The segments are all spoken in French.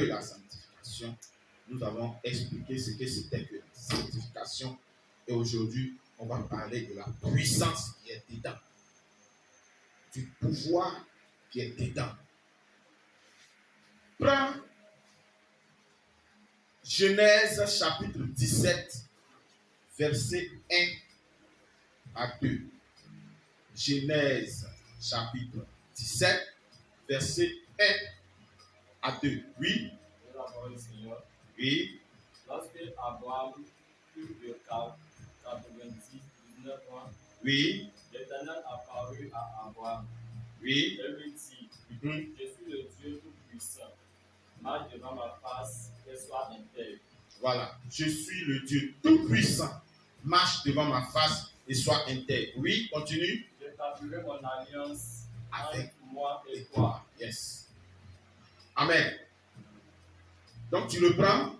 de la sanctification. Nous avons expliqué ce que c'était que la sanctification. Et aujourd'hui, on va parler de la puissance qui est dedans. Du pouvoir qui est dedans. Prends Genèse chapitre 17, verset 1 à 2. Genèse chapitre 17, verset 1 à 2. Oui. Oui. Lorsque Abraham fut de 99 ans, oui. l'Éternel apparut à Abraham. Oui. Et lui dit, Je suis le Dieu Tout-Puissant. Marche devant ma face et sois intègre. Voilà. Je suis le Dieu Tout-Puissant. Marche devant ma face et sois intègre. Oui, continue. J'établirai mon alliance avec moi et toi. Yes. Amen. Donc tu le prends.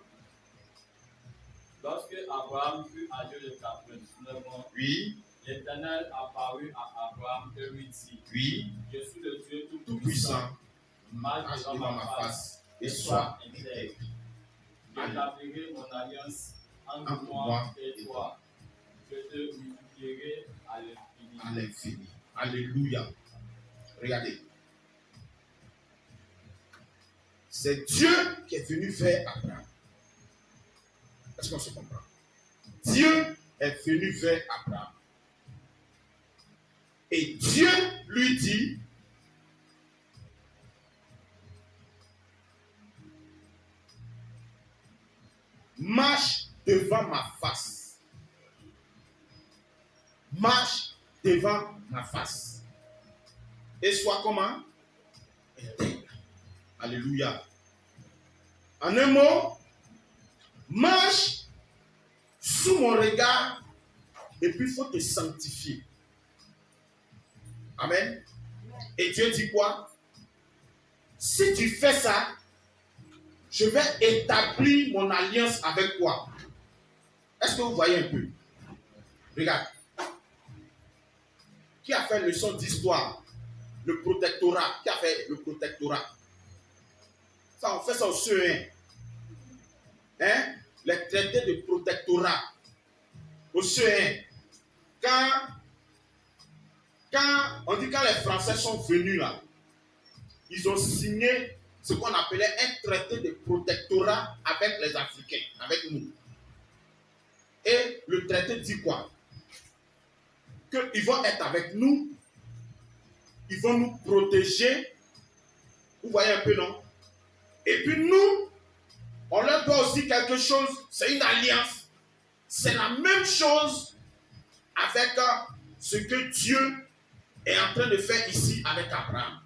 Lorsque Abraham fut âgé de 99 ans, oui. L'Éternel apparut à Abraham et lui dit, oui. Je suis le Dieu Tout-Puissant. Marche devant ma face et sois intègre. J'établirai mon alliance entre moi et toi. Je te multiplierai à l'infini. À l'infini. Alléluia. Regardez. C'est Dieu qui est venu vers Abraham. Est-ce qu'on se comprend? Dieu est venu vers Abraham. Et Dieu lui dit, marche devant ma face. Marche devant ma face. Et sois comment? Intègre. Alléluia. En un mot, marche sous mon regard et puis il faut te sanctifier. Amen. Et Dieu dit quoi? Si tu fais ça, je vais établir mon alliance avec toi. Est-ce que vous voyez un peu? Regarde. Qui a fait leçon d'histoire? Le protectorat. Qui a fait le protectorat? Ça, on fait ça au CE1. Hein? Les traités de protectorat. Au CE1. Quand les Français sont venus là, ils ont signé ce qu'on appelait un traité de protectorat avec les Africains, avec nous. Et le traité dit quoi? Qu'ils vont être avec nous, ils vont nous protéger. Vous voyez un peu, non? Et puis nous, on leur doit aussi quelque chose, c'est une alliance. C'est la même chose avec ce que Dieu est en train de faire ici avec Abraham.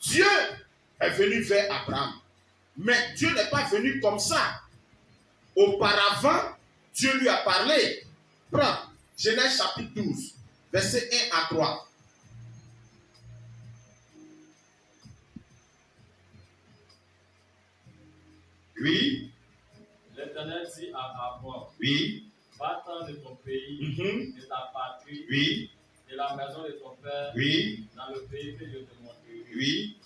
Dieu est venu vers Abraham. Mais Dieu n'est pas venu comme ça. Auparavant, Dieu lui a parlé. Prends Genèse chapitre 12, verset 1 à 3. Oui. L'Éternel dit à Abraham, oui. Va-t'en de ton pays, de ta patrie, oui. de la maison de ton père, oui. dans le pays que je te montrerai. Oui.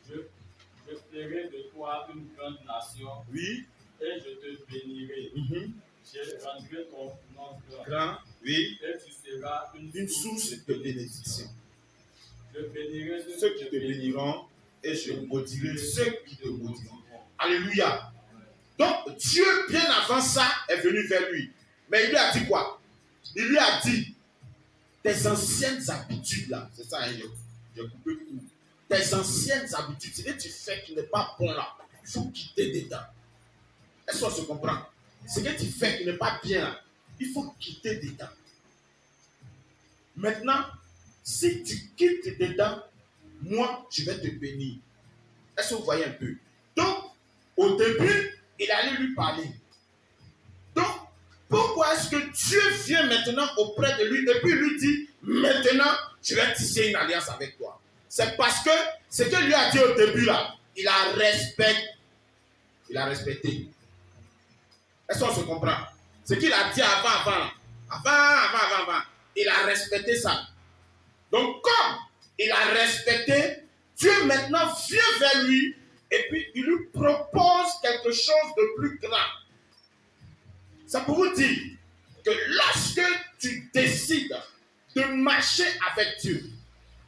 Je ferai de toi une grande nation, oui. Et je te bénirai. Je rendrai ton nom grand, oui. Et tu seras une source de bénédiction. Je bénirai ceux qui te béniront et je maudirai ceux qui te maudiront. Alléluia. Donc Dieu, bien avant ça, est venu vers lui. Mais il lui a dit quoi? Il lui a dit, tes anciennes habitudes là, c'est ça, hein, j'ai coupé tout. Tes anciennes habitudes, ce que tu fais qui n'est pas bon là, il faut quitter dedans. Est-ce qu'on se comprend? Ce que tu fais qui n'est pas bien là, il faut quitter dedans. Maintenant, si tu quittes dedans, moi, je vais te bénir. Est-ce que vous voyez un peu? Donc, au début, il allait lui parler. Donc, pourquoi est-ce que Dieu vient maintenant auprès de lui et puis lui dit, maintenant, je vais tisser une alliance avec toi? C'est parce que ce que lui a dit au début là, il a respecté. Il a respecté. Est-ce qu'on se comprend? Ce qu'il a dit avant, il a respecté ça. Donc, comme il a respecté, Dieu maintenant vient vers lui Et puis, il lui propose quelque chose de plus grand. Ça pour vous dire que lorsque tu décides de marcher avec Dieu,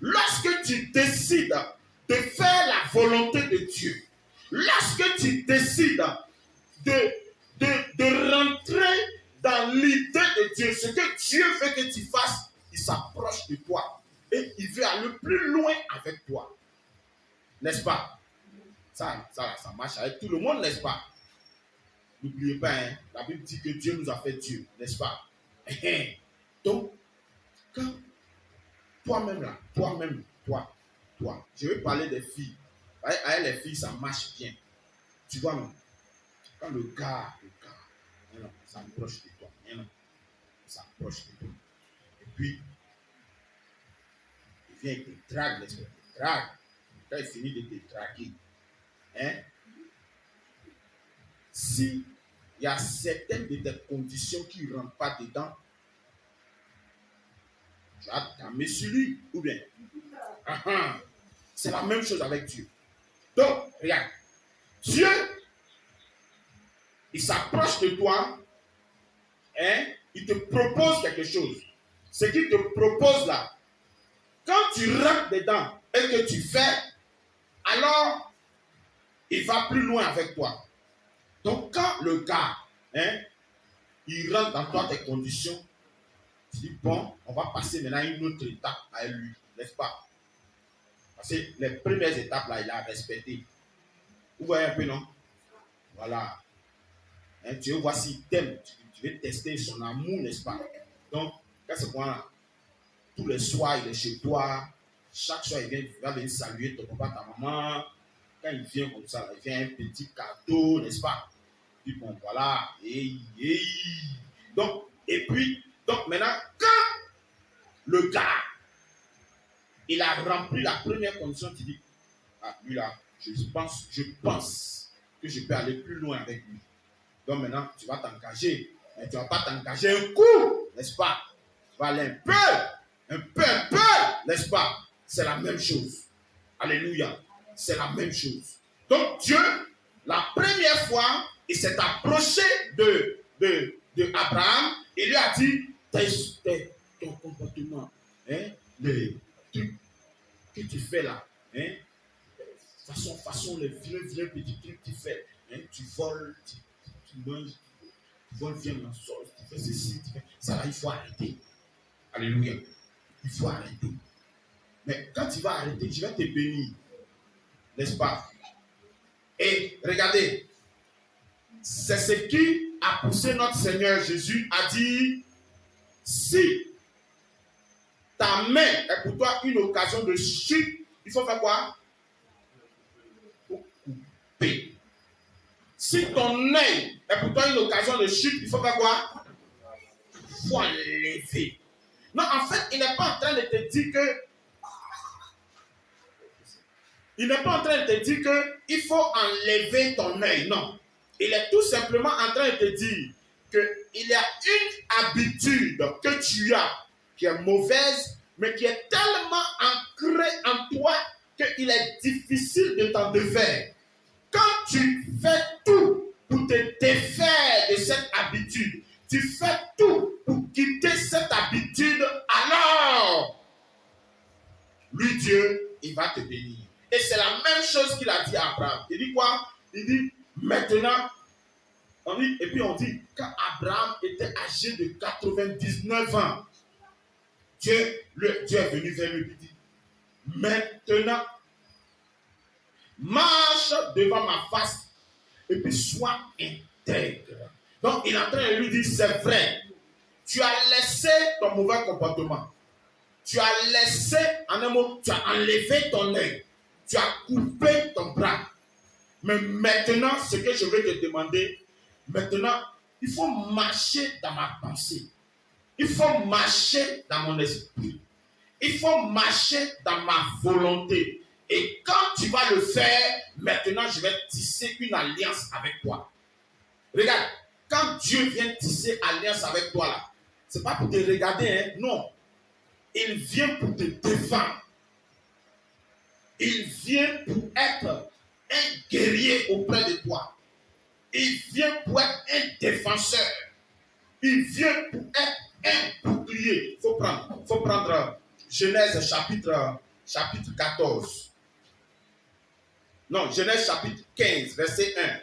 lorsque tu décides de faire la volonté de Dieu, lorsque tu décides de rentrer dans l'idée de Dieu, ce que Dieu veut que tu fasses, il s'approche de toi et il veut aller plus loin avec toi. N'est-ce pas? Ça marche avec tout le monde, n'est-ce pas? N'oubliez pas, hein, la Bible dit que Dieu nous a fait Dieu, n'est-ce pas? Donc, quand toi-même là, toi, je vais parler des filles. Avec les filles, ça marche bien. Tu vois, non? Quand le gars, s'approche de toi, s'approche de toi. Et puis, il vient, il te drague, n'est-ce pas? Il te drague. Quand il finit de te draguer, hein? Si il y a certaines de tes conditions qui ne rentrent pas dedans, tu as t'amener sur lui, ou bien? C'est la même chose avec Dieu. Donc, regarde, Dieu, il s'approche de toi, hein, il te propose quelque chose. Ce qu'il te propose là, quand tu rentres dedans et que tu fais, alors il va plus loin avec toi. Donc, quand le gars, hein, il rentre dans toi tes conditions, tu dis, bon, on va passer maintenant à une autre étape à lui, n'est-ce pas? Parce que les premières étapes là, il a respecté. Vous voyez un peu, non? Voilà. Hein, tu veux voir s'il t'aime, tu veux tester son amour, n'est-ce pas? Donc, quand ce point-là, tous les soirs, il est chez toi, chaque soir, il va venir saluer ton papa, ta maman. Quand il vient comme ça, il vient un petit cadeau, n'est-ce pas? Puis bon, voilà. Donc, et puis, donc maintenant, quand le gars, il a rempli la première condition, tu dis, ah, lui là, je pense que je peux aller plus loin avec lui. Donc maintenant, tu vas t'engager. Mais tu ne vas pas t'engager un coup, n'est-ce pas? Tu vas aller un peu, n'est-ce pas? C'est la même chose. Alléluia. C'est la même chose. Donc Dieu, la première fois, il s'est approché de Abraham et lui a dit, ton comportement, hein, les trucs que tu fais là, hein, façon, les vieux petits trucs que tu fais, hein, tu voles, tu manges, tu voles, viens dans le sol, tu fais ceci, tu fais ça là, il faut arrêter. Alléluia. Il faut arrêter. Mais quand tu vas arrêter, je vais te bénir. N'est-ce pas? Et regardez, c'est ce qui a poussé notre Seigneur Jésus à dire, si ta main est pour toi une occasion de chute, il faut faire quoi? Il faut couper. Si ton œil est pour toi une occasion de chute, il faut faire quoi? Il faut enlever. Non, en fait, il n'est pas en train de te dire que il n'est pas en train de te dire qu'il faut enlever ton œil. Non. Il est tout simplement en train de te dire qu'il y a une habitude que tu as qui est mauvaise, mais qui est tellement ancrée en toi qu'il est difficile de t'en défaire. Quand tu fais tout pour te défaire de cette habitude, tu fais tout pour quitter cette habitude, alors, lui, Dieu, il va te bénir. Et c'est la même chose qu'il a dit à Abraham. Il dit quoi? Il dit, maintenant, et puis on dit, quand Abraham était âgé de 99 ans, Dieu est venu vers lui et dit, maintenant, marche devant ma face et puis sois intègre. Donc il est en train de lui dire, c'est vrai, tu as laissé ton mauvais comportement. Tu as laissé, en un mot, tu as enlevé ton œil. Tu as coupé ton bras. Mais maintenant, ce que je vais te demander, maintenant, il faut marcher dans ma pensée. Il faut marcher dans mon esprit. Il faut marcher dans ma volonté. Et quand tu vas le faire, maintenant, je vais tisser une alliance avec toi. Regarde, quand Dieu vient tisser alliance avec toi, là, ce n'est pas pour te regarder, hein, non. Il vient pour te défendre. Il vient pour être un guerrier auprès de toi. Il vient pour être un défenseur. Il vient pour être un bouclier. Il faut prendre Genèse chapitre 14. Non, Genèse chapitre 15, verset 1.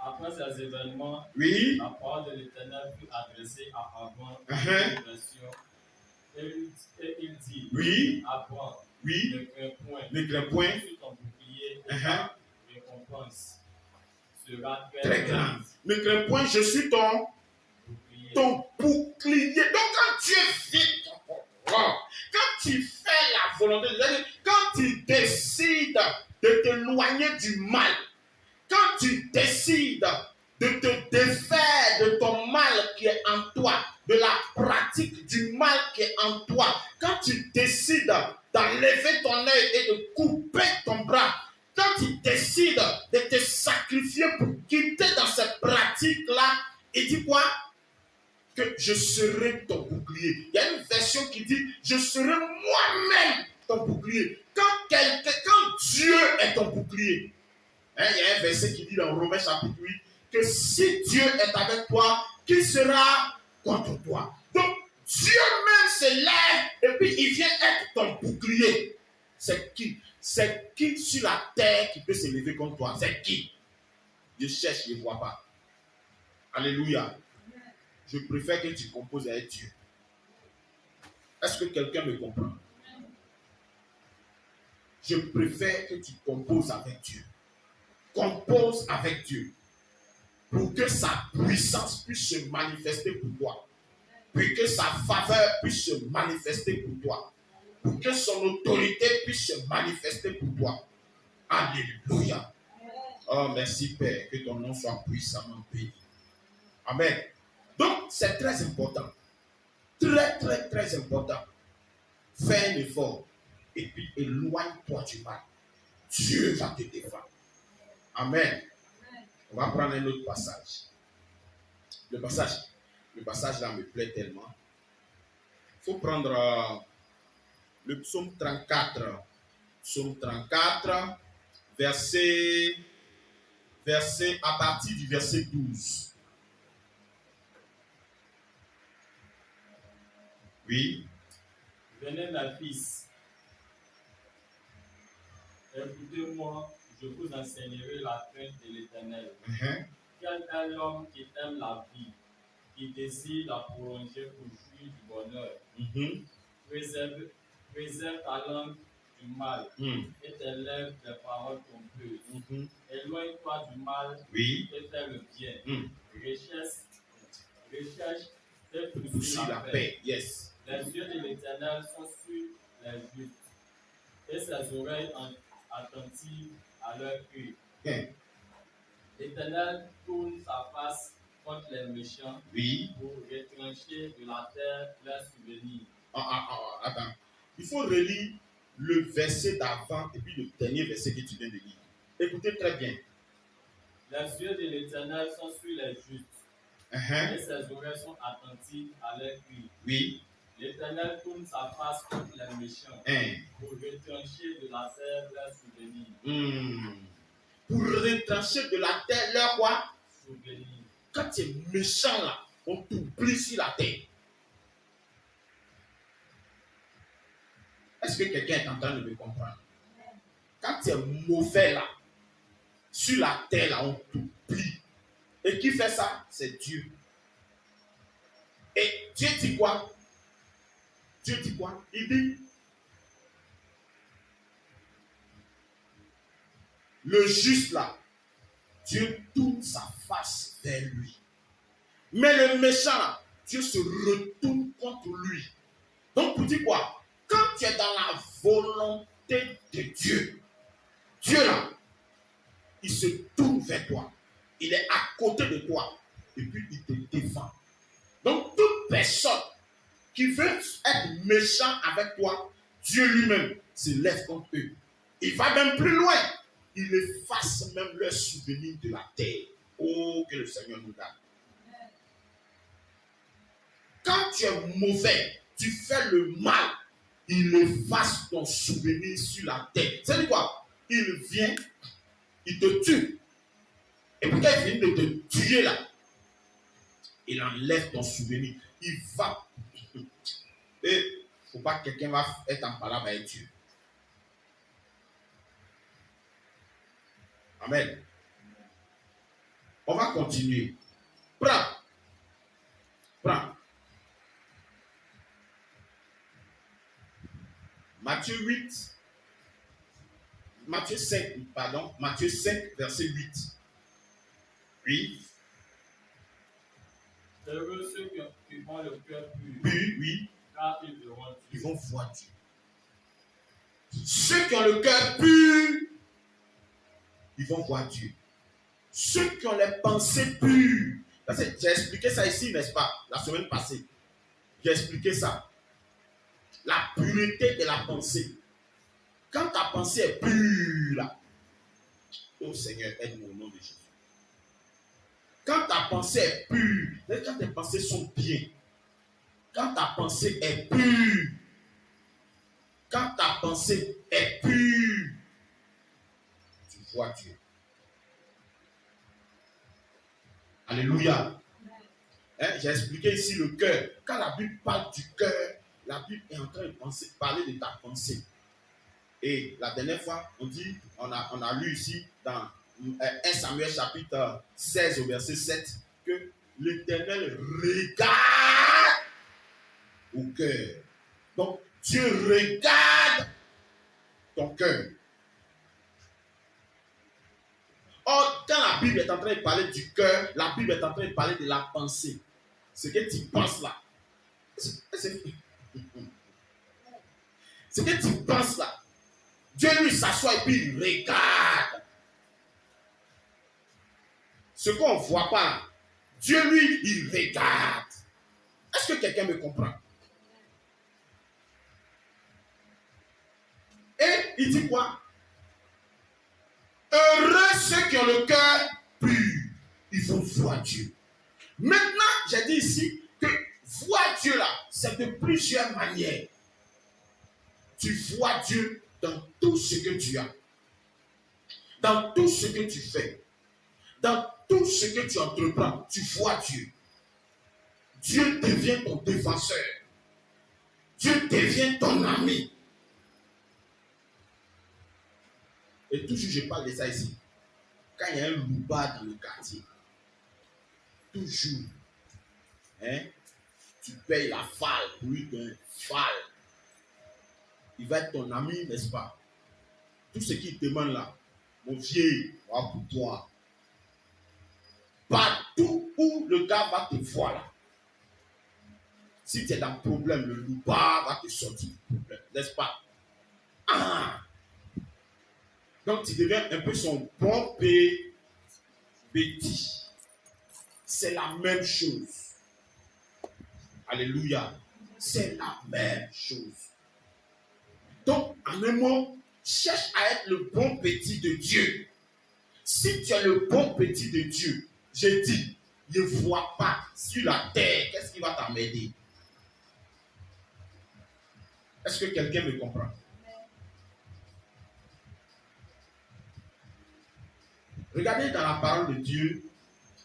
Après ces événements, Oui. la parole de l'Éternel fut adressée à Abraham et il dit, oui. Abraham, oui. ne crains point, sur ton bouclier et ta récompense sera très grande. Ne crains point, je suis ton bouclier. Donc quand Dieu vient, quand tu fais la volonté de Dieu, quand tu décides de t'éloigner du mal, quand tu décides de te défaire de ton mal qui est en toi, de la pratique du mal qui est en toi, quand tu décides d'enlever ton œil et de couper ton bras, quand tu décides de te sacrifier pour quitter dans cette pratique-là, il dit quoi? Que je serai ton bouclier. Il y a une version qui dit, je serai moi-même ton bouclier. Quand Dieu est ton bouclier, il y a un verset qui dit dans Romains chapitre 8 que si Dieu est avec toi, qui sera contre toi? Donc Dieu même se lève et puis il vient être ton bouclier. C'est qui? C'est qui sur la terre qui peut se lever contre toi? C'est qui? Je cherche, je ne vois pas. Alléluia. Je préfère que tu composes avec Dieu. Est-ce que quelqu'un me comprend? Je préfère que tu composes avec Dieu. Compose avec Dieu pour que sa puissance puisse se manifester pour toi, pour que sa faveur puisse se manifester pour toi, pour que son autorité puisse se manifester pour toi. Alléluia. Oh, merci Père, que ton nom soit puissamment béni. Amen. Donc, c'est très important. Très, très, très important. Fais un effort et puis éloigne-toi du mal. Dieu va te défendre. Amen. On va prendre un autre passage. Le passage là me plaît tellement. Il faut prendre le psaume 34. Psaume 34, verset à partir du verset 12. Oui. Venez, mes fils, écoutez-moi, je vous enseignerai la crainte de l'Éternel. Quel est l'homme qui aime la vie, qui désire la prolonger pour jouir du bonheur? Préserve ta langue du mal et tes lèvres des paroles trompeuses. Éloigne-toi du mal et fais le bien. Recherche et poursuis la paix. Yes. Les yeux de l'Éternel sont sur les justes et ses oreilles attentives à leur cri. L'Éternel tourne sa face contre les méchants pour retrancher de la terre leurs souvenirs. Attends. Il faut relire le verset d'avant et puis le dernier verset que tu viens de lire. Écoutez très bien. Les yeux de l'Éternel sont sur les justes et ses oreilles sont attentives à leur cri. L'Éternel tourne sa face contre les méchants pour retrancher de la terre leurs souvenirs. Pour retrancher de la terre leur quoi? Souvenirs. Quand tu es méchant là, on t'oublie sur la terre. Est-ce que quelqu'un est en train de me comprendre? Quand tu es mauvais là, sur la terre là, on t'oublie. Et qui fait ça? C'est Dieu. Et Dieu dit quoi? Dieu dit quoi? Il dit, le juste là, Dieu tourne sa face vers lui. Mais le méchant là, Dieu se retourne contre lui. Donc pour dire quoi? Quand tu es dans la volonté de Dieu, Dieu là, il se tourne vers toi. Il est à côté de toi. Et puis il te défend. Donc toute personne qui veut être méchant avec toi, Dieu lui-même se lève contre eux. Il va même plus loin. Il efface même leurs souvenirs de la terre. Oh, que le Seigneur nous donne. Quand tu es mauvais, tu fais le mal. il efface ton souvenir sur la terre. C'est quoi? Il vient, il te tue. Et puis quand il finit de te tuer là, il enlève ton souvenir. Il va. Et il ne faut pas que quelqu'un va être en parole avec Dieu. Amen. On va continuer. Prends. Matthieu 5, verset 8. Oui. Heureux ceux qui ont le cœur pur. Oui. Car ils verront Dieu. Ils vont voir Dieu. Ceux qui ont le cœur pur, ils vont voir Dieu. Ceux qui ont les pensées pures. J'ai expliqué ça ici, n'est-ce pas? La semaine passée. J'ai expliqué ça. La pureté de la pensée. Quand ta pensée est pure, là, oh Seigneur, aide-moi au nom de Jésus. Quand ta pensée est pure, quand tes pensées sont bien, quand ta pensée est pure, tu vois Dieu. Alléluia. J'ai expliqué ici le cœur. Quand la Bible parle du cœur, la Bible est en train de parler de ta pensée. Et la dernière fois, on a lu ici dans 1 Samuel chapitre 16 au verset 7 que l'Éternel regarde au cœur. Donc, Dieu regarde ton cœur. Or, quand la Bible est en train de parler du cœur, la Bible est en train de parler de la pensée. Ce que tu penses là. Ce que tu penses là. Dieu lui s'assoit et puis il regarde. Ce qu'on ne voit pas, Dieu lui, il regarde. Est-ce que quelqu'un me comprend? Et il dit quoi? Heureux ceux qui ont le cœur pur. Ils vont voir Dieu. Maintenant, j'ai dit ici que voir Dieu là, c'est de plusieurs manières. Tu vois Dieu dans tout ce que tu as. Dans tout ce que tu fais. Dans tout ce que tu entreprends, tu vois Dieu. Dieu devient ton défenseur. Dieu devient ton ami. Et toujours je parle de ça ici. Quand il y a un loupard dans le quartier, toujours, tu payes la falle pour lui donner falle. Il va être ton ami, n'est-ce pas? Tout ce qu'il demande là, mon vieil, voilà pour toi. Partout où le gars va te voir là, si tu es dans le problème, le loupard va te sortir du problème, n'est-ce pas? Ah! Donc tu deviens un peu son bon petit. C'est la même chose. Alléluia. C'est la même chose. Donc, en un mot, cherche à être le bon petit de Dieu. Si tu es le bon petit de Dieu, je dis, ne vois pas sur la terre, qu'est-ce qui va t'emmerder? Est-ce que quelqu'un me comprend? Regardez dans la parole de Dieu,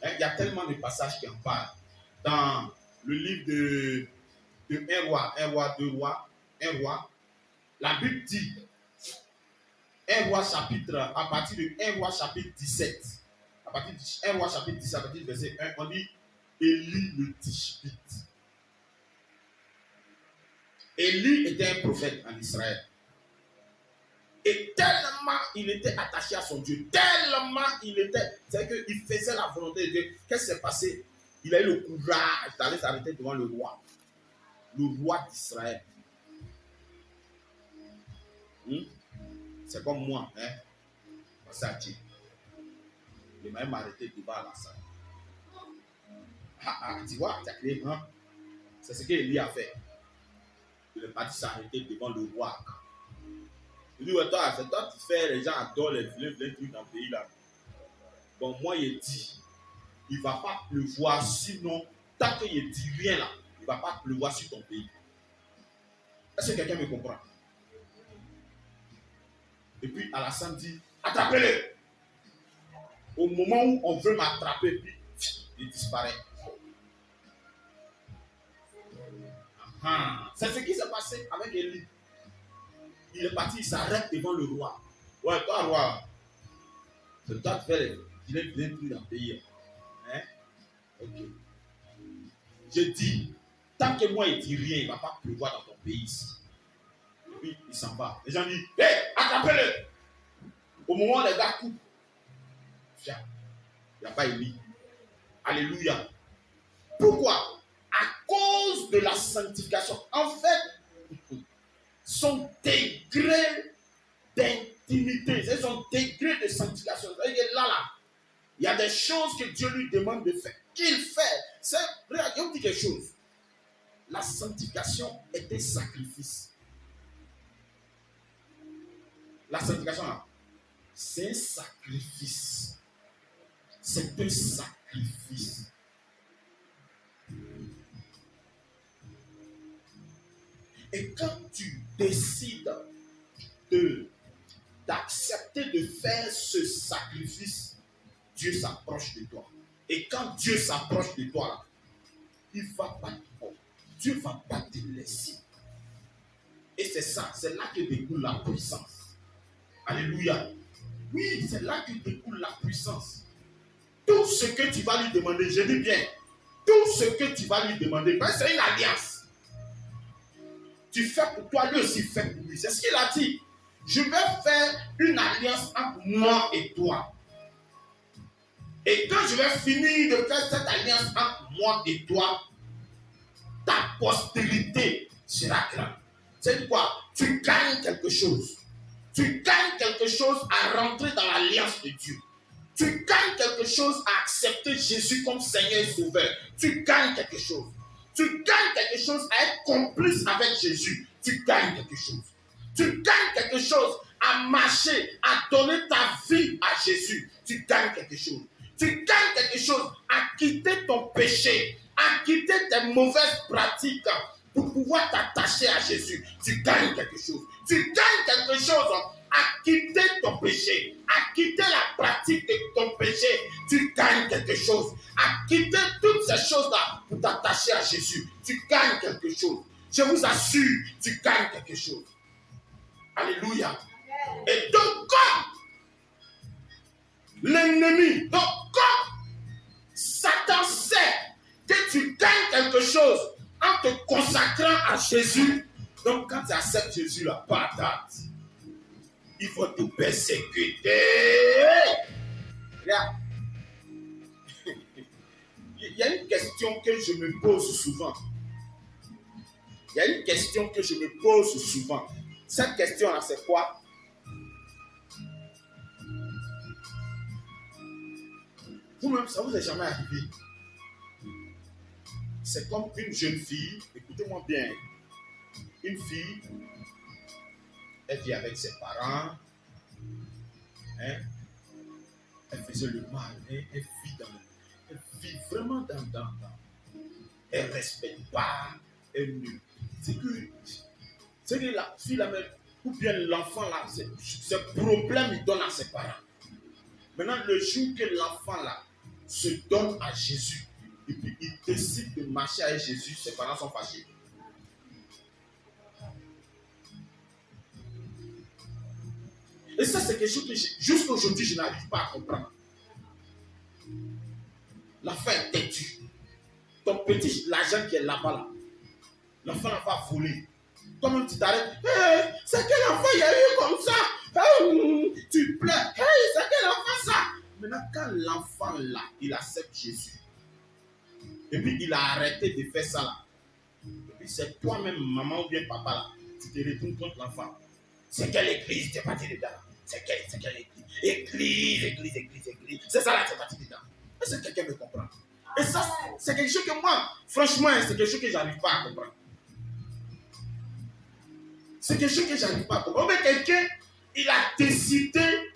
il y a tellement de passages qui en parlent. Dans le livre de 1 roi, 2 rois, 1 roi, la Bible dit, 1 roi chapitre, à partir de 1 roi chapitre 17, à partir de 1 roi chapitre 17, à partir du verset 1, on dit Élie le Tishbite. Élie était un prophète en Israël. Et tellement il était attaché à son Dieu, tellement il était, c'est-à-dire qu'il faisait la volonté de Dieu. Qu'est-ce qui s'est passé? Il a eu le courage d'aller s'arrêter devant le roi d'Israël. C'est comme moi, ça tient. Il m'a même arrêté devant la salle. Tu vois, c'est ce qu'Élie a fait. Il est parti s'arrêter devant le roi. Il dit, ouais, toi, c'est toi qui fais, les gens adorent les vilains trucs dans le pays là. Bon, moi, il dit, il ne va pas pleuvoir, sinon, tant qu'il ne dit rien là, il ne va pas pleuvoir sur ton pays. Est-ce que quelqu'un me comprend? Et puis à la samedi, attrapez-le. Au moment où on veut m'attraper, puis il disparaît. C'est ce qui s'est passé avec Élie. Il est parti, il s'arrête devant le roi. Ouais, toi, roi, c'est toi qui fais les vilains trucs dans le pays. Hein? Ok. Je dis, tant que moi, il ne dit rien, il ne va pas pleuvoir dans ton pays ici. Et puis, il s'en va. Les gens disent, hé, attrapez-le. Au moment où les gars coupent, il n'y a pas Élie. Alléluia. Pourquoi? À cause de la sanctification. En fait, son degré d'intimité, c'est son degré de sanctification. Il est là. Il y a des choses que Dieu lui demande de faire. Qu'il fait. Regarde, je vous dis quelque chose. La sanctification est un sacrifice. La sanctification, c'est un sacrifice. C'est un sacrifice. Et quand tu décides d'accepter de faire ce sacrifice, Dieu s'approche de toi. Et quand Dieu s'approche de toi, il va pas, Dieu ne va pas te laisser. Et c'est ça, c'est là que découle la puissance. Alléluia. Oui, c'est là que découle la puissance. Tout ce que tu vas lui demander, je dis bien, tout ce que tu vas lui demander, ben c'est une alliance. Tu fais pour toi, lui aussi fait pour lui. C'est ce qu'il a dit. Je vais faire une alliance entre moi et toi. Et quand je vais finir de faire cette alliance entre moi et toi, ta postérité sera grande. C'est quoi? Tu gagnes quelque chose. Tu gagnes quelque chose à rentrer dans l'alliance de Dieu. Tu gagnes quelque chose à accepter Jésus comme Seigneur et Sauveur. Tu gagnes quelque chose. Tu gagnes quelque chose à être complice avec Jésus. Tu gagnes quelque chose. Tu gagnes quelque chose à marcher, à donner ta vie à Jésus. Tu gagnes quelque chose. Tu gagnes quelque chose à quitter ton péché, à quitter tes mauvaises pratiques pour pouvoir t'attacher à Jésus. Tu gagnes quelque chose. Tu gagnes quelque chose à quitter ton péché, à quitter la pratique de ton péché. Tu gagnes quelque chose. À quitter toutes ces choses-là pour t'attacher à Jésus. Tu gagnes quelque chose. Je vous assure, tu gagnes quelque chose. Alléluia. Et donc, comme l'ennemi, donc comme Satan sait que tu gagnes quelque chose en te consacrant à Jésus, donc quand tu acceptes Jésus, la patate, il faut te persécuter. Regarde. Il y a une question que je me pose souvent. Il y a une question que je me pose souvent. Cette question-là, c'est quoi? Vous-même, ça vous est jamais arrivé. C'est comme une jeune fille, écoutez-moi bien. Une fille, elle vit avec ses parents. Hein? Elle faisait le mal. Elle vit vraiment dans. Elle ne respecte pas. C'est que la fille là même, ou bien l'enfant là, ce problème il donne à ses parents. Maintenant, le jour que l'enfant là se donne à Jésus, et puis il décide de marcher avec Jésus, ses parents sont fâchés. Et ça, c'est quelque chose que jusqu'à aujourd'hui, je n'arrive pas à comprendre. L'enfant est têtu. Ton petit, l'argent qui est là-bas, là, l'enfant là va voler. Toi-même, tu t'arrêtes. Hey, c'est quel enfant il y a eu comme ça? Hey, tu pleures. Hey, c'est quel enfant ça? Maintenant, quand l'enfant là, il accepte Jésus, et puis il a arrêté de faire ça là, et puis c'est toi-même, maman ou bien papa là, tu te retournes contre l'enfant. C'est quelle église t'es parti dedans? C'est quelle église? Église. C'est ça là, t'es parti dedans. Est-ce que quelqu'un me comprend? Et ça, c'est quelque chose que moi, franchement, c'est quelque chose que je n'arrive pas à comprendre. C'est quelque chose que je n'arrive pas à comprendre. Mais quelqu'un, il a décidé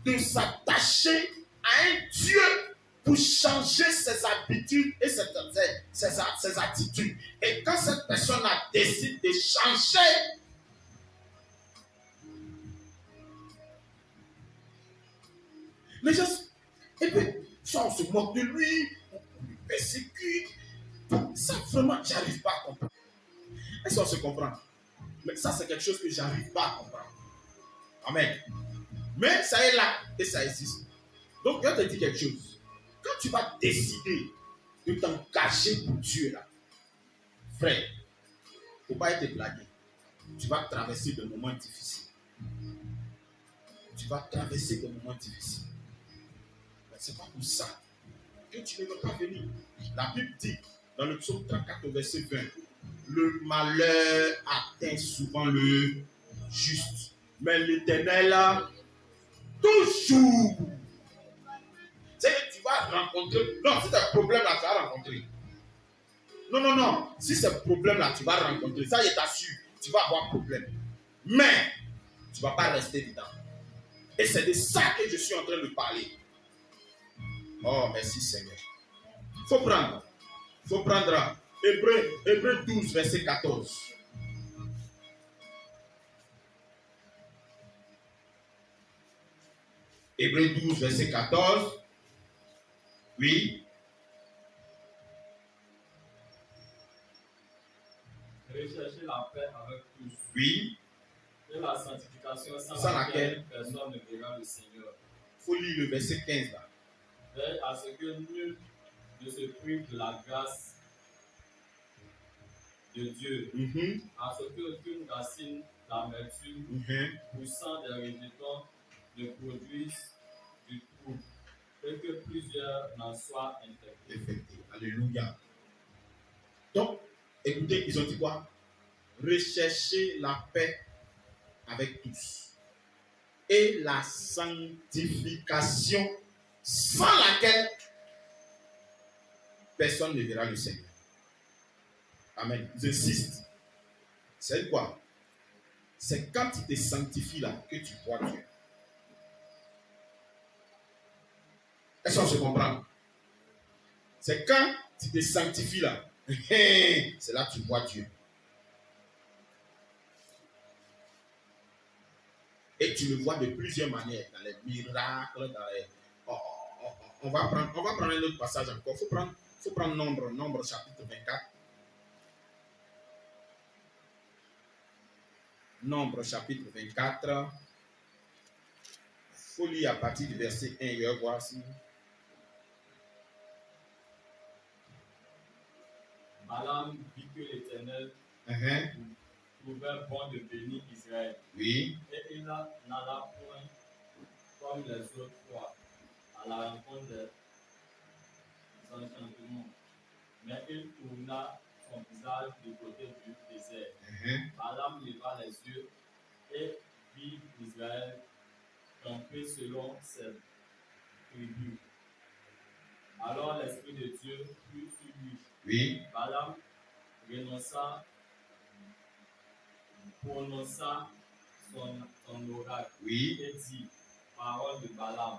de s'attacher à un Dieu pour changer ses habitudes et ses attitudes. Et quand cette personne a décidé de changer, les gens, et puis, soit on se moque de lui, on lui persécute. Ça, vraiment, j'arrive pas à comprendre. Est-ce qu'on se comprend? Mais ça, c'est quelque chose que j'arrive pas à comprendre. Amen. Mais ça est là et ça existe. Donc, je vais te dire quelque chose. Quand tu vas décider de t'engager pour Dieu, là, frère, il ne faut pas être blagué. Tu vas traverser des moments difficiles. Tu vas traverser des moments difficiles. Mais ce n'est pas pour ça que tu ne veux pas venir. La Bible dit, dans le psaume 34, verset 20, le malheur atteint souvent le juste. Mais l'Éternel, toujours. C'est que tu vas rencontrer. Non, si c'est un problème là, tu vas rencontrer. Non. Si c'est un problème là, tu vas rencontrer. Ça, je t'assure, tu vas avoir un problème. Mais, tu ne vas pas rester dedans. Et c'est de ça que je suis en train de parler. Oh, merci Seigneur. Il faut prendre. Hébreux 12, verset 14. Hébreux 12, verset 14. Oui. Rechercher la paix avec tous. Oui. Et la sanctification sans laquelle personne ne verra le Seigneur. Il faut lire le verset 15 là. Veille à ce que nul ne se prive de la grâce de Dieu, à ce qu'aucune racine d'amertume poussant des rejetons ne produise du trouble, et que plusieurs n'en soient infectés. Alléluia. Donc, écoutez, ils ont dit quoi? Rechercher la paix avec tous et la sanctification sans laquelle personne ne verra le Seigneur. Amen. J'insiste. C'est quoi? C'est quand tu te sanctifies là que tu vois Dieu. Est-ce qu'on se comprend? C'est quand tu te sanctifies là. C'est là que tu vois Dieu. Et tu le vois de plusieurs manières, dans les miracles, dans les... on va prendre un autre passage encore. Il faut prendre Nombre chapitre 24. Nombre chapitre 24. Il faut lire à partir du verset 1. Je vais voir si... Balaam vit que l'Éternel trouvait bon de bénir Israël. Oui. Et il n'alla point comme les autres fois à la rencontre des enchantements. Mais il tourna son visage du côté du désert. Balaam leva les yeux et vit Israël camper selon ses tribus. Alors l'Esprit de Dieu fut sur lui. Oui. Balaam prononça son oracle. Oui. Et dit, parole de Balaam,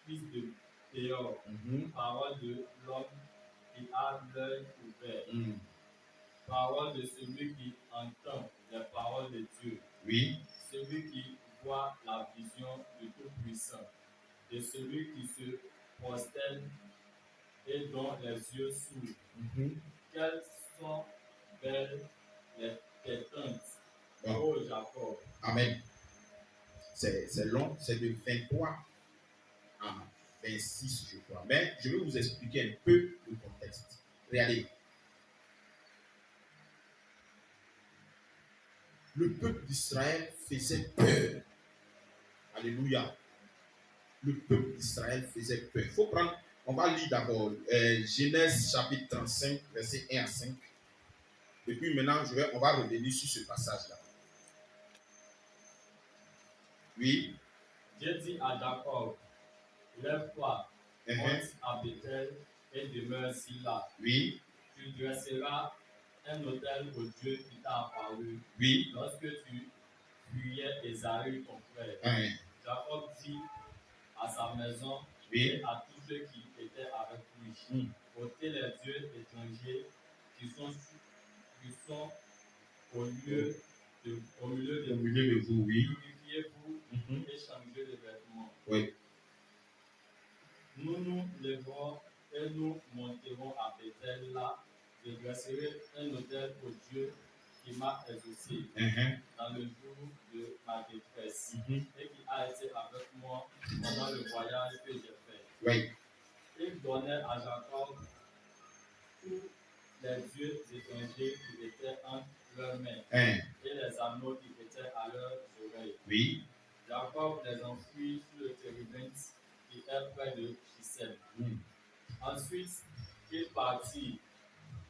fils de Péor, parole de l'homme qui a l'œil ouvert, parole de celui qui entend les paroles de Dieu, oui. Celui qui voit la vision du Tout-Puissant, de celui qui se prosterne et dont les yeux s'ouvrent. Quelles sont belles tes tentes, ô Jacob. Amen. C'est long, c'est de 23 à 26, je crois. Mais je vais vous expliquer un peu le contexte. Regardez. Le peuple d'Israël faisait peur. Alléluia. Le peuple d'Israël faisait peur. Il faut prendre, on va lire d'abord Genèse chapitre 35, verset 1 à 5. Et puis maintenant, on va revenir sur ce passage-là. Oui. Dieu dit à Jacob, lève-toi, monte à Bethel et demeure ici là. Oui. Tu dresseras un autel au Dieu qui t'a apparu. Oui. Lorsque tu fuyais Ésaü ton frère. Amen. Jacob dit à sa maison et à tous ceux qui étaient avec lui. Ôtez les dieux étrangers qui sont au milieu de vous, oui. Purifiez-vous et changez de vêtements. Oui. Nous nous lèverons et nous monterons à Bethel. Là, je dresserai un autel au Dieu qui m'a exaucé dans le jour de ma détresse et qui a été avec moi pendant le voyage que j'ai fait. Oui. Il donnait à Jacob tous les dieux étrangers qui étaient entre leurs mains et les anneaux qui étaient à leurs oreilles. Oui. Jacob les enfouit sur le térébinthe qui est près de Chisem. Ensuite, il partit.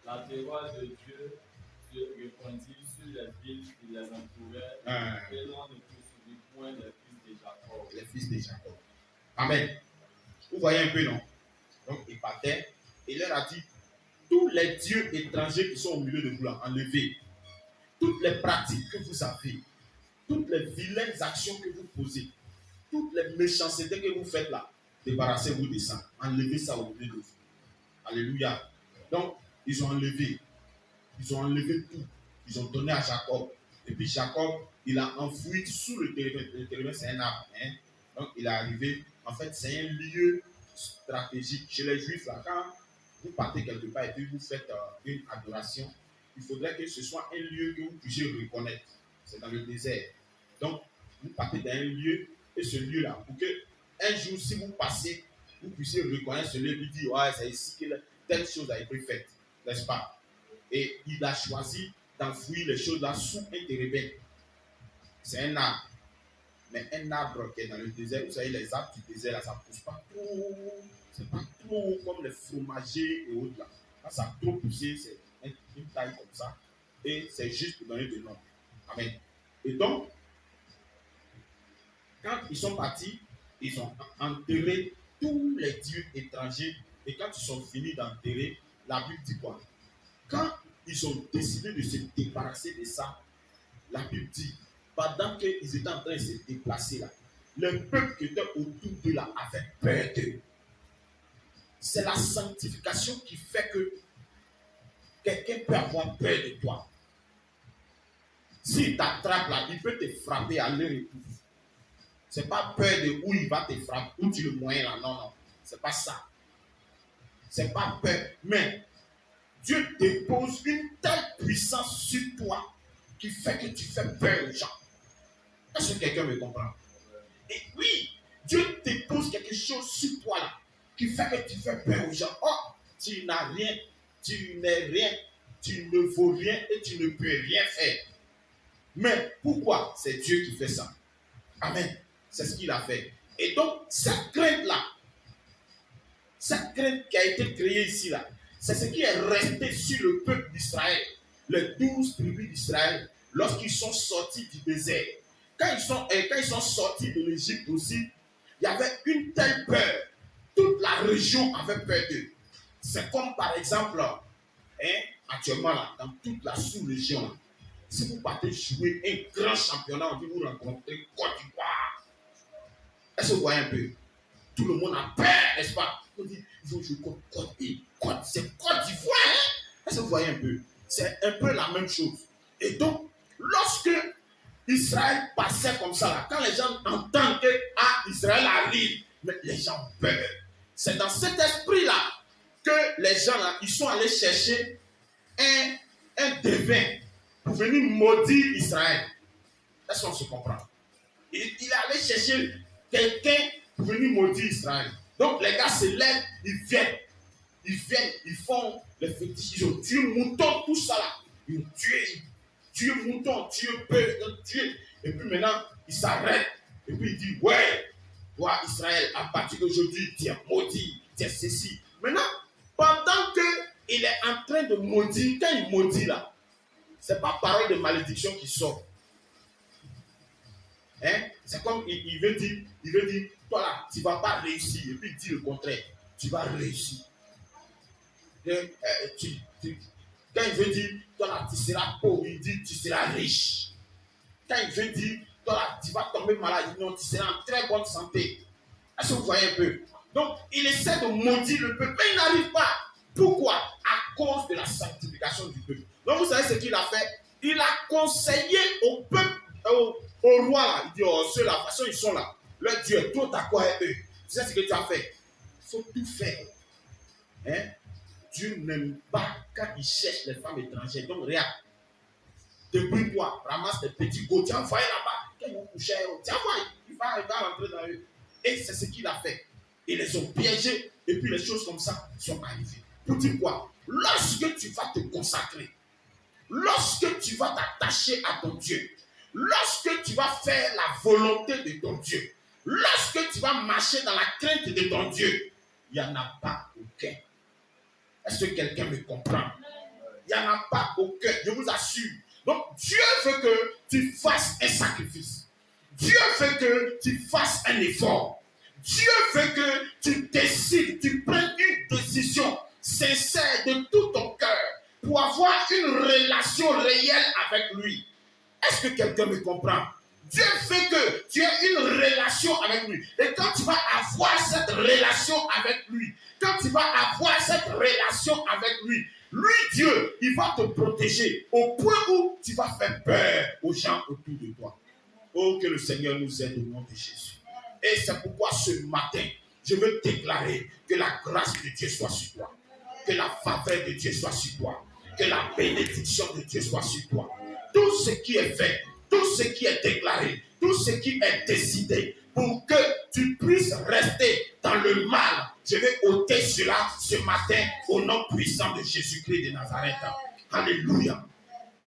La terreur de Dieu se répandit sur les villes qui les entouraient et l'on ne poursuivit point les fils de Jacob. Les fils de Jacob. Amen. Vous voyez un peu, non? Donc, il partait et il leur a dit, tous les dieux étrangers qui sont au milieu de vous là, enlevez. Toutes les pratiques que vous avez, toutes les vilaines actions que vous posez, toutes les méchancetés que vous faites là, débarrassez-vous de ça. Enlevez ça au milieu de vous. Alléluia. Donc, ils ont enlevé tout. Ils ont donné à Jacob. Et puis Jacob, il a enfoui sous le térébinthe. Le térébinthe, c'est un arbre. Donc, il est arrivé. En fait, c'est un lieu stratégique. Chez les Juifs, là, quand vous partez quelque part et puis vous faites une adoration, il faudrait que ce soit un lieu que vous puissiez reconnaître. C'est dans le désert. Donc, vous partez dans un lieu et ce lieu-là, pour que un jour, si vous passez, vous puissiez reconnaître ce lieu et dire, ouais, c'est ici que telle chose a été faite. N'est-ce pas? Et il a choisi d'enfouir les choses là sous un térébinthe. C'est un arbre. Mais un arbre qui est dans le désert, vous savez, les arbres du désert là, ça ne pousse pas trop. C'est pas trop comme les fromagers et autres là. Quand ça a trop poussé, c'est une taille comme ça. Et c'est juste pour donner des noms. Amen. Et donc, quand ils sont partis, ils ont enterré tous les dieux étrangers. Et quand ils sont finis d'enterrer, la Bible dit quoi? Quand ils ont décidé de se débarrasser de ça, la Bible dit, pendant qu'ils étaient en train de se déplacer là, le peuple qui était autour d'eux là avait peur d'eux. C'est la sanctification qui fait que quelqu'un peut avoir peur de toi. S'il t'attrape là, il peut te frapper à l'heure et tout. C'est pas peur de où il va te frapper, où tu le moyen là, non, non. C'est pas ça. C'est pas peur. Mais Dieu dépose une telle puissance sur toi qui fait que tu fais peur aux gens. Est-ce que quelqu'un me comprend? Et oui, Dieu dépose quelque chose sur toi là qui fait que tu fais peur aux gens. Oh, tu n'as rien, tu n'es rien, tu ne vaux rien et tu ne peux rien faire. Mais pourquoi? C'est Dieu qui fait ça. Amen. C'est ce qu'il a fait. Et donc, cette crainte-là, cette crainte qui a été créée ici là, c'est ce qui est resté sur le peuple d'Israël, les 12 tribus d'Israël, lorsqu'ils sont sortis du désert. Quand ils sont sortis de l'Égypte aussi, il y avait une telle peur. Toute la région avait peur d'eux. C'est comme par exemple, actuellement là, dans toute la sous-région, si vous partez jouer un grand championnat, on dit vous rencontrez Côte d'Ivoire. Est-ce que vous voyez un peu? Tout le monde a peur, n'est-ce pas? On dit, il faut jouer contre Côte. C'est Côte d'Ivoire, hein? Est-ce que vous voyez un peu? C'est un peu la même chose. Et donc, lorsque Israël passait comme ça, là, quand les gens entendent que Israël arrive, mais les gens ont peur. C'est dans cet esprit-là que les gens, là, ils sont allés chercher un devin pour venir maudire Israël. Est-ce qu'on se comprend? Il est allé chercher quelqu'un pour venir maudire Israël. Donc les gars se lèvent, ils viennent, ils font les fétiches, ils ont tué mouton, tout ça là. Ils ont tué mouton, tué bœuf, ils ont tué. Et puis maintenant, ils s'arrêtent. Et puis ils disent, ouais, toi Israël, à partir d'aujourd'hui, tu es maudit, tu es ceci. Maintenant, pendant qu'il est en train de maudire, quand il maudit là, c'est pas parole de malédiction qui sort. Hein? C'est comme il veut dire, toi là, tu ne vas pas réussir. Et puis il dit le contraire, tu vas réussir. Quand il veut dire, toi là, tu seras pauvre, il dit, tu seras riche. Quand il veut dire, toi là, tu vas tomber malade, il dit, non, tu seras en très bonne santé. Est-ce que vous voyez un peu? Donc, il essaie de maudire le peuple, mais il n'arrive pas. Pourquoi? À cause de la sanctification du peuple. Donc, vous savez ce qu'il a fait? Il a conseillé au peuple, au roi, là. Il dit, oh, ceux-là, de toute façon, ils sont là. Leur Dieu, toi, t'as quoi eux? Tu sais ce que tu as fait? Il faut tout faire. Hein? Dieu n'aime pas quand il cherche les femmes étrangères. Donc, regarde. Débrouille-toi, ramasse des petits goûts, tiens, envoyé là-bas. Quand ils vont coucher, tiens, il va rentrer dans eux. Et c'est ce qu'il a fait. Ils les ont piégés. Et puis les choses comme ça sont arrivées. Pour dire quoi? Lorsque tu vas te consacrer, lorsque tu vas t'attacher à ton Dieu, lorsque tu vas faire la volonté de ton Dieu, lorsque tu vas marcher dans la crainte de ton Dieu, il n'y en a pas aucun. Est-ce que quelqu'un me comprend? Il n'y en a pas aucun, je vous assure. Donc Dieu veut que tu fasses un sacrifice. Dieu veut que tu fasses un effort. Dieu veut que tu décides, tu prennes une décision sincère de tout ton cœur pour avoir une relation réelle avec lui. Est-ce que quelqu'un me comprend? Dieu veut que tu aies une relation avec lui. Et quand tu vas avoir cette relation avec lui, quand tu vas avoir cette relation avec lui, lui, Dieu, il va te protéger au point où tu vas faire peur aux gens autour de toi. Oh, que le Seigneur nous aide au nom de Jésus. Et c'est pourquoi ce matin, je veux déclarer que la grâce de Dieu soit sur toi. Que la faveur de Dieu soit sur toi. Que la bénédiction de Dieu soit sur toi. Tout ce qui est fait, tout ce qui est déclaré, tout ce qui est décidé, pour que tu puisses rester dans le mal, je vais ôter cela ce matin au nom puissant de Jésus-Christ de Nazareth. Alléluia.